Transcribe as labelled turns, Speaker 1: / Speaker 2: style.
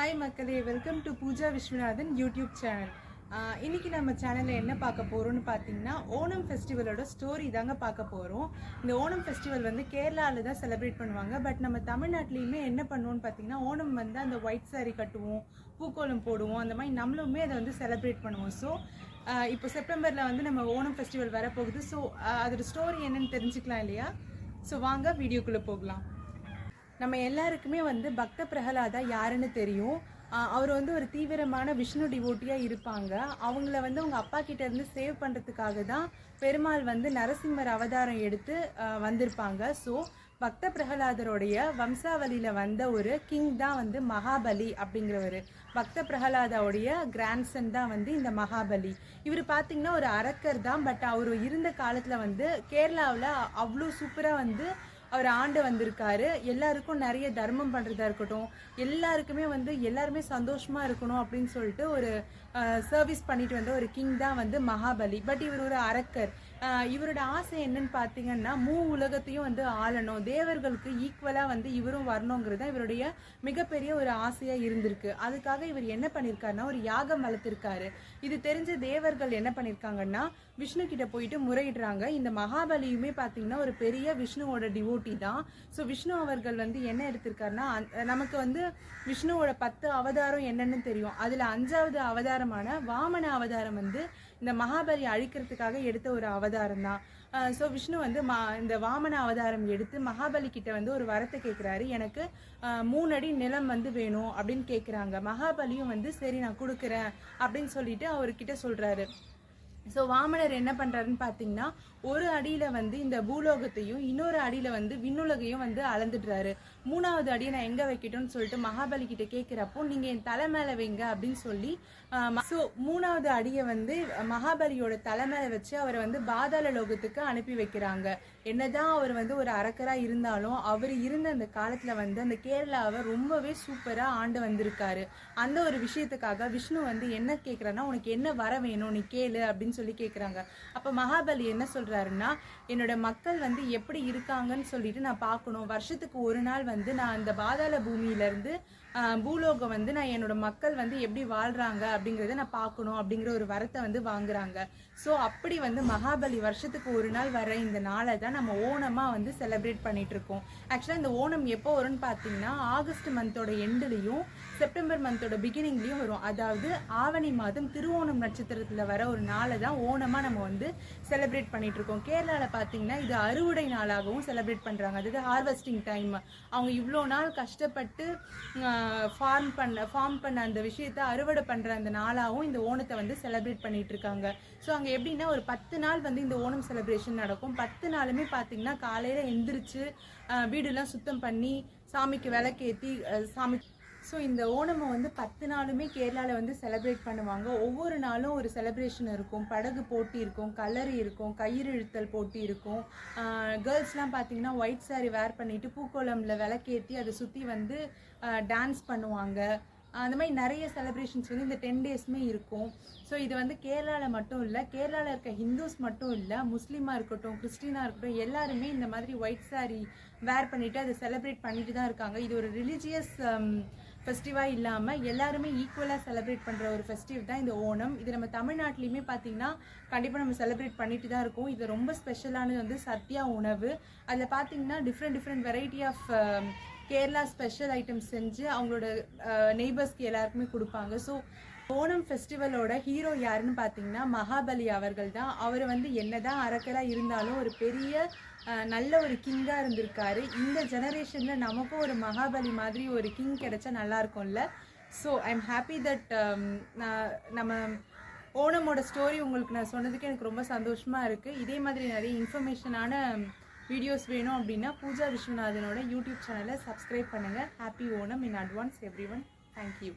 Speaker 1: Hi மக்களே, welcome to Pooja Viswanathan YouTube channel. இன்றைக்கி நம்ம சேனலில் என்ன பார்க்க போகிறோம்னு பார்த்தீங்கன்னா, ஓணம் ஃபெஸ்டிவலோட ஸ்டோரி தாங்க பார்க்க போகிறோம். இந்த ஓணம் ஃபெஸ்டிவல் வந்து கேரளாவில் தான் செலிப்ரேட் பண்ணுவாங்க. பட் நம்ம தமிழ்நாட்டிலையுமே என்ன பண்ணுவோம்னு பார்த்தீங்கன்னா, ஓணம் வந்து அந்த ஒயிட் சாரீ கட்டுவோம், பூக்கோலம் போடுவோம், அந்த மாதிரி நம்மளுமே அதை வந்து செலிப்ரேட் பண்ணுவோம். ஸோ இப்போ செப்டம்பரில் வந்து நம்ம ஓணம் ஃபெஸ்டிவல் வரப்போகுது. ஸோ அதோட ஸ்டோரி என்னன்னு தெரிஞ்சுக்கலாம் இல்லையா? ஸோ வாங்க வீடியோக்குள்ளே போகலாம். நம்ம எல்லாருக்குமே வந்து பக்த பிரகலாதா யாருன்னு தெரியும். அவர் வந்து ஒரு தீவிரமான விஷ்ணு டிவோட்டியாக இருப்பாங்க. அவங்கள வந்து அவங்க அப்பா கிட்ட இருந்து சேவ் பண்ணுறதுக்காக தான் பெருமாள் வந்து நரசிம்மர் அவதாரம் எடுத்து வந்திருப்பாங்க. ஸோ பக்த பிரகலாதருடைய வம்சாவளியில் வந்த ஒரு கிங் தான் வந்து மகாபலி அப்படிங்கிறவர். பக்த பிரகலாதாவுடைய கிராண்ட்சன் தான் வந்து இந்த மகாபலி. இவர் பார்த்தீங்கன்னா ஒரு அரக்கர் தான். பட் அவர் இருந்த காலத்தில் வந்து கேரளாவில் அவ்வளோ சூப்பராக வந்து அவர் ஆண்டு வந்திருக்காரு. எல்லாருக்கும் நிறைய தர்மம் பண்ணுறதா இருக்கட்டும், எல்லாருக்குமே வந்து எல்லாருமே சந்தோஷமாக இருக்கணும் அப்படின்னு சொல்லிட்டு ஒரு சர்வீஸ் பண்ணிட்டு வந்த ஒரு கிங் தான் வந்து மகாபலி. பட் இவர் ஒரு அரக்கர். இவரோட ஆசை என்னன்னு பார்த்தீங்கன்னா, உலகத்தையும் வந்து ஆளணும், தேவர்களுக்கு ஈக்குவலாக வந்து இவரும் வரணுங்கிறது தான் இவருடைய மிகப்பெரிய ஒரு ஆசையாக இருந்திருக்கு. அதுக்காக இவர் என்ன பண்ணியிருக்காருன்னா, ஒரு யாகம் வளர்த்திருக்காரு. இது தெரிஞ்ச தேவர்கள் என்ன பண்ணியிருக்காங்கன்னா, விஷ்ணு கிட்ட போயிட்டு முறையிடுறாங்க. இந்த மகாபலியுமே பார்த்தீங்கன்னா ஒரு பெரிய விஷ்ணுவோட டிவோட்டி தான். ஸோ விஷ்ணு அவர்கள் வந்து என்ன எடுத்திருக்காருன்னா, நமக்கு வந்து விஷ்ணுவோட 10 அவதாரம் என்னன்னு தெரியும். அதில் 5வது அவதாரமான வாமன அவதாரம் வந்து இந்த மகாபலி அழிக்கிறதுக்காக எடுத்த ஒரு அவதாரம் தான். ஸோ விஷ்ணு வந்து இந்த வாமன அவதாரம் எடுத்து மகாபலி கிட்ட வந்து ஒரு வரத்தை கேட்குறாரு. எனக்கு 3 அடி நிலம் வந்து வேணும் அப்படின்னு கேட்குறாங்க. மகாபலியும் வந்து சரி நான் கொடுக்குறேன் அப்படின்னு சொல்லிட்டு அவர்கிட்ட சொல்கிறாரு. ஸோ வாமனர் என்ன பண்ணுறாருன்னு பார்த்தீங்கன்னா, ஒரு அடியில் வந்து இந்த பூலோகத்தையும் இன்னொரு அடியில் வந்து விண்ணுலகையும் வந்து அளந்துடுறாரு. 3வது அடியை நான் எங்கே வைக்கட்டும்னு சொல்லிட்டு மகாபலி கிட்ட கேட்குறப்போ, நீங்கள் என் தலை மேலே வைங்க அப்படின்னு சொல்லி ஸோ 3வது அடியை வந்து மகாபலியோட தலை மேலே வச்சு அவரை வந்து பாதாள லோகத்துக்கு அனுப்பி வைக்கிறாங்க. என்னதான் அவர் வந்து ஒரு அரக்கராக இருந்தாலும் அவர் இருந்த அந்த காலத்தில் வந்து அந்த கேரளாவை ரொம்பவே சூப்பராக ஆண்டு வந்திருக்காரு. அந்த ஒரு விஷயத்துக்காக விஷ்ணு வந்து என்ன கேட்குறாருன்னா, உனக்கு என்ன வர வேணும் நீ கேளு அப்படின்னு சொல்லி கேட்குறாங்க. அப்போ மகாபலி என்ன சொல்கிறாருன்னா, என்னோட மக்கள் வந்து எப்படி இருக்காங்கன்னு சொல்லிட்டு நான் பார்க்கணும். வருஷத்துக்கு ஒரு நாள் வந்து நான் அந்த பாதாள பூமியிலேருந்து பூலோகம் வந்து நான் என்னோட மக்கள் வந்து எப்படி வாழ்கிறாங்க அப்படிங்கிறத நான் பார்க்கணும் அப்படிங்கிற ஒரு வரத்தை வந்து வாங்குறாங்க. ஸோ அப்படி வந்து மகாபலி வருஷத்துக்கு ஒரு நாள் வர இந்த நாளை தான் நம்ம ஓணமாக வந்து செலிப்ரேட் பண்ணிட்டு இருக்கோம். ஆக்சுவலாக இந்த ஓணம் எப்போ வரும்னு பார்த்தீங்கன்னா, ஆகஸ்ட் மந்தோட எண்டுலையும் செப்டம்பர் மந்தோட பிகினிங்லேயும் வரும். அதாவது ஆவணி மாதம் திருவோணம் நட்சத்திரத்தில் வர ஒரு நாளை தான் ஓணமாக நம்ம வந்து செலிப்ரேட் பண்ணிட்டு இருக்கோம். கேரளாவில் பார்த்தீங்கன்னா இது அறுவடை நாளாகவும் செலிப்ரேட் பண்ணுறாங்க. அதாவது ஹார்வெஸ்டிங் டைம். அவங்க இவ்வளோ நாள் கஷ்டப்பட்டு ஃபார்ம் பண்ண அந்த விஷயத்தை அறுவடை பண்ணுற அந்த நாளாகவும் இந்த ஓணத்தை வந்து செலிப்ரேட் பண்ணிட்டு இருக்காங்க. ஸோ அங்கே எப்படின்னா ஒரு 10 நாள் வந்து இந்த ஓணம் செலிப்ரேஷன் நடக்கும். 10 நாளுமே பார்த்தீங்கன்னா காலையில் எந்திரிச்சு வீடுலாம் சுத்தம் பண்ணி சாமிக்கு விளக்கேற்றி சாமி. ஸோ இந்த ஓணமை வந்து 10 நாளுமே கேரளாவில் வந்து செலிப்ரேட் பண்ணுவாங்க. ஒவ்வொரு நாளும் ஒரு செலிப்ரேஷன் இருக்கும். படகு போட்டி இருக்கும், கலரி இருக்கும், கயிறு இழுத்தல் போட்டி இருக்கும். கேர்ள்ஸ்லாம் பார்த்தீங்கன்னா ஒயிட் சாரி வேர் பண்ணிவிட்டு பூக்கோளமில் விளக்கேற்றி அதை சுற்றி வந்து டான்ஸ் பண்ணுவாங்க. அந்த மாதிரி நிறைய செலிப்ரேஷன்ஸ் வந்து இந்த 10 டேஸுமே இருக்கும். ஸோ இது வந்து கேரளாவில் மட்டும் இல்லை, கேரளாவில் இருக்க ஹிந்துஸ் மட்டும் இல்லை, முஸ்லீமாக இருக்கட்டும், கிறிஸ்டினாக இருக்கட்டும், எல்லாருமே இந்த மாதிரி ஒயிட் சாரி வேர் பண்ணிவிட்டு அதை செலிப்ரேட் பண்ணிட்டு தான் இருக்காங்க. இது ஒரு ரிலீஜியஸ் ஃபெஸ்டிவாக இல்லாமல் எல்லாருமே ஈக்குவலாக செலிப்ரேட் பண்ணுற ஒரு ஃபெஸ்டிவ் தான் இந்த ஓணம். இது நம்ம தமிழ்நாட்டிலையுமே பார்த்திங்கன்னா கண்டிப்பாக நம்ம செலிப்ரேட் பண்ணிட்டு தான் இருக்கோம். இது ரொம்ப ஸ்பெஷலானது வந்து சத்யா உணவு. அதில் பார்த்திங்கன்னா different variety of Kerala special items செஞ்சு அவங்களோட நெய்பர்ஸ்க்கு எல்லாருக்குமே கொடுப்பாங்க. ஸோ ஓணம் ஃபெஸ்டிவலோட ஹீரோ யாருன்னு பார்த்தீங்கன்னா மகாபலி அவர்கள் தான். அவர் வந்து என்னதான் அரக்கராக இருந்தாலும் ஒரு பெரிய நல்ல ஒரு கிங்காக இருந்திருக்காரு. இந்த ஜெனரேஷனில் நமக்கும் ஒரு மகாபலி மாதிரி ஒரு கிங் கிடைச்சா நல்லா இருக்கும்ல. So I am happy that நம்ம ஓணமோட ஸ்டோரி உங்களுக்கு நான் சொன்னதுக்கு எனக்கு ரொம்ப சந்தோஷமாக இருக்குது. இதே மாதிரி நிறைய இன்ஃபர்மேஷனான வீடியோஸ் வேணும் அப்படின்னா பூஜா விஸ்வநாதனோட யூடியூப் சேனலை சப்ஸ்கிரைப் பண்ணுங்கள். Happy Onam in advance every one. Thank you.